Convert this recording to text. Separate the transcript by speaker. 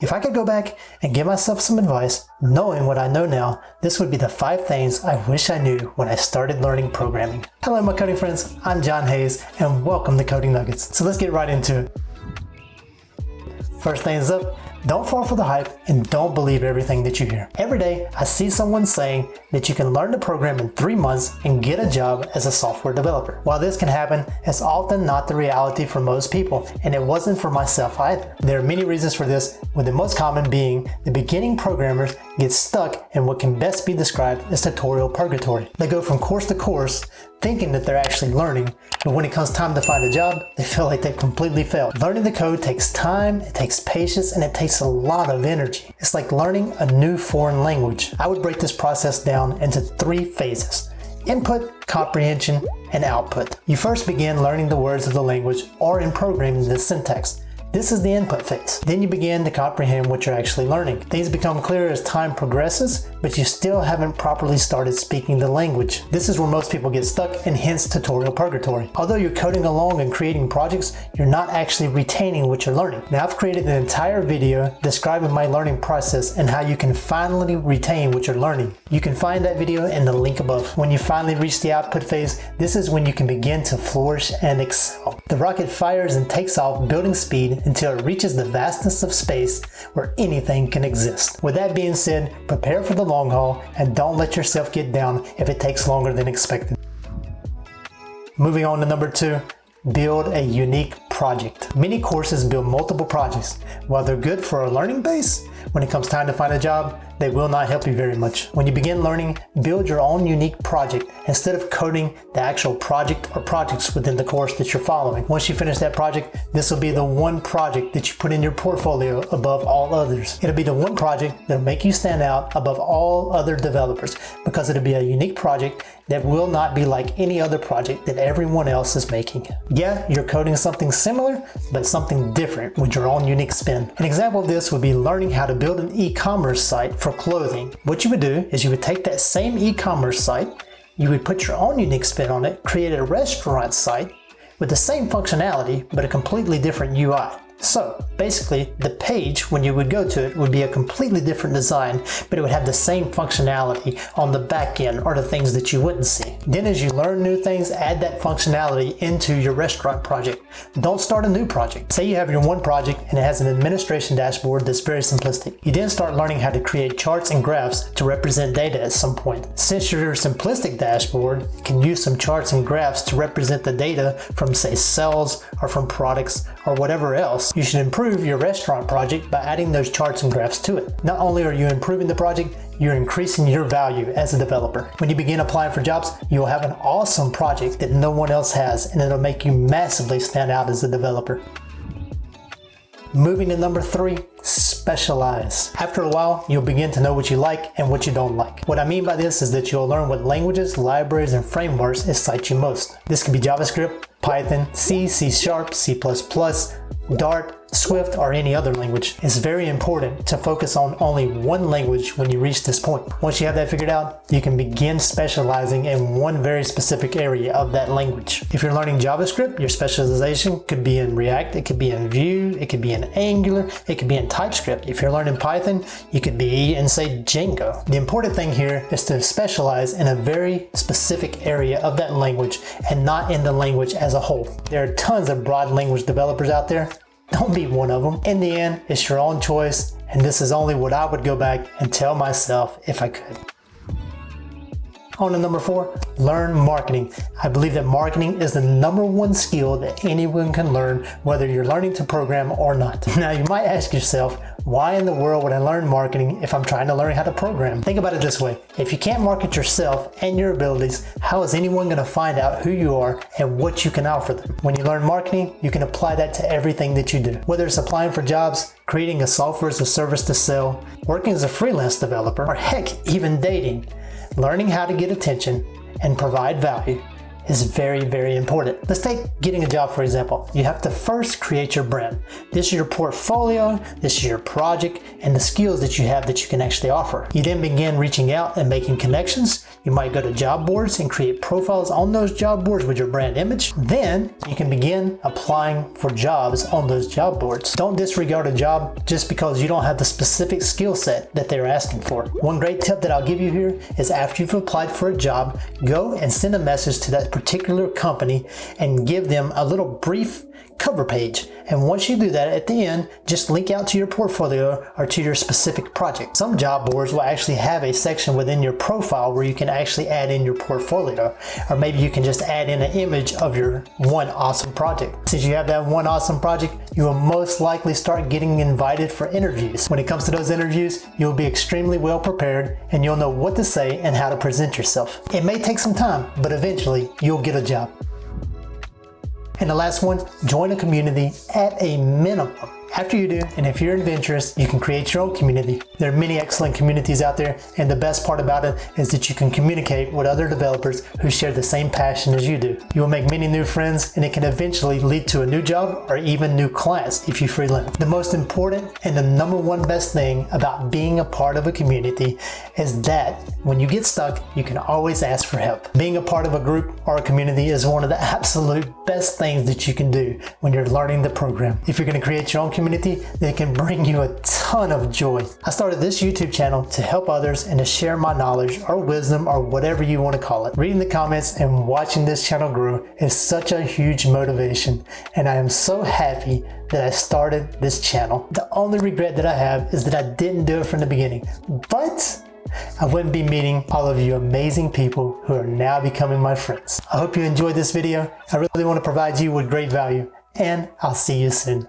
Speaker 1: If I could go back and give myself some advice, knowing what I know now, this would be the 5 things I wish I knew when I started learning programming. Hello my coding friends, I'm John Hayes and welcome to Coding Nuggets. So let's get right into it. First things up, don't fall for the hype and don't believe everything that you hear. Every day I see someone saying that you can learn to program in 3 months and get a job as a software developer. While this can happen, it's often not the reality for most people, and it wasn't for myself either. There are many reasons for this, with the most common being the beginning programmers get stuck in what can best be described as tutorial purgatory. They go from course to course thinking that they're actually learning, but when it comes time to find a job, they feel like they've completely failed. Learning the code takes time, it takes patience, and it takes a lot of energy. It's like learning a new foreign language. I would break this process down into 3 phases: input, comprehension, and output. You first begin learning the words of the language, or in programming, the syntax. This is the input phase. Then you begin to comprehend what you're actually learning. Things become clearer as time progresses, but you still haven't properly started speaking the language. This is where most people get stuck, and hence tutorial purgatory. Although you're coding along and creating projects, you're not actually retaining what you're learning. Now I've created an entire video describing my learning process and how you can finally retain what you're learning. You can find that video in the link above. When you finally reach the output phase, this is when you can begin to flourish and excel. The rocket fires and takes off, building speed until it reaches the vastness of space where anything can exist. With that being said, prepare for the long haul and don't let yourself get down if it takes longer than expected. Moving on to number 2, build a unique project. Many courses build multiple projects. While they're good for a learning base, when it comes time to find a job, they will not help you very much. When you begin learning, build your own unique project instead of coding the actual project or projects within the course that you're following. Once you finish that project, this will be the one project that you put in your portfolio above all others. It'll be the one project that'll make you stand out above all other developers, because it'll be a unique project that will not be like any other project that everyone else is making. Yeah, you're coding something similar, but something different with your own unique spin. An example of this would be learning how to build an e-commerce site for clothing. What you would do is you would take that same e-commerce site, you would put your own unique spin on it, create a restaurant site with the same functionality, but a completely different UI. So basically, the page, when you would go to it, would be a completely different design, but it would have the same functionality on the back end, or the things that you wouldn't see. Then as you learn new things, add that functionality into your restaurant project. Don't start a new project. Say you have your one project and it has an administration dashboard that's very simplistic. You then start learning how to create charts and graphs to represent data at some point. Since your simplistic dashboard can use some charts and graphs to represent the data from, say, sales or from products or whatever else, you should improve your restaurant project by adding those charts and graphs to it. Not only are you improving the project, you're increasing your value as a developer. When you begin applying for jobs, you'll have an awesome project that no one else has, and it'll make you massively stand out as a developer. Moving to number 3, specialize. After a while, you'll begin to know what you like and what you don't like. What I mean by this is that you'll learn what languages, libraries, and frameworks excite you most. This could be JavaScript, Python, C, C#, C++, Dart, Swift, or any other language. It's very important to focus on only one language when you reach this point. Once you have that figured out, you can begin specializing in one very specific area of that language. If you're learning JavaScript, your specialization could be in React, it could be in Vue, it could be in Angular, it could be in TypeScript. If you're learning Python, you could be in, say, Django. The important thing here is to specialize in a very specific area of that language and not in the language as a whole. There are tons of broad language developers out there. Don't be one of them. In the end, it's your own choice, and this is only what I would go back and tell myself if I could. On to number 4, learn marketing. I believe that marketing is the number 1 skill that anyone can learn, whether you're learning to program or not. Now you might ask yourself, why in the world would I learn marketing if I'm trying to learn how to program? Think about it this way. If you can't market yourself and your abilities, how is anyone going to find out who you are and what you can offer them? When you learn marketing, you can apply that to everything that you do. Whether it's applying for jobs, creating a software as a service to sell, working as a freelance developer, or heck, even dating. Learning how to get attention and provide value is very, very important. Let's take getting a job for example. You have to first create your brand. This is your portfolio, this is your project, and the skills that you have that you can actually offer. You then begin reaching out and making connections. You might go to job boards and create profiles on those job boards with your brand image. Then you can begin applying for jobs on those job boards. Don't disregard a job just because you don't have the specific skill set that they're asking for. One great tip that I'll give you here is after you've applied for a job, go and send a message to that particular company and give them a little brief cover page. And once you do that, at the end, just link out to your portfolio or to your specific project. Some job boards will actually have a section within your profile where you can actually add in your portfolio, or maybe you can just add in an image of your one awesome project. Since you have that one awesome project, you will most likely start getting invited for interviews. When it comes to those interviews, you'll be extremely well prepared and you'll know what to say and how to present yourself. It may take some time, but eventually you'll get a job. And the last one, join a community at a minimum. After you do, and if you're adventurous, you can create your own community. There are many excellent communities out there, and the best part about it is that you can communicate with other developers who share the same passion as you do. You will make many new friends, and it can eventually lead to a new job or even new clients if you freelance. The most important and the number one best thing about being a part of a community is that when you get stuck, you can always ask for help. Being a part of a group or a community is one of the absolute best things that you can do when you're learning the program. If you're going to create your own community, that can bring you a ton of joy. I started this YouTube channel to help others and to share my knowledge or wisdom or whatever you want to call it. Reading the comments and watching this channel grow is such a huge motivation, and I am so happy that I started this channel. The only regret that I have is that I didn't do it from the beginning, but I wouldn't be meeting all of you amazing people who are now becoming my friends. I hope you enjoyed this video. I really want to provide you with great value, and I'll see you soon.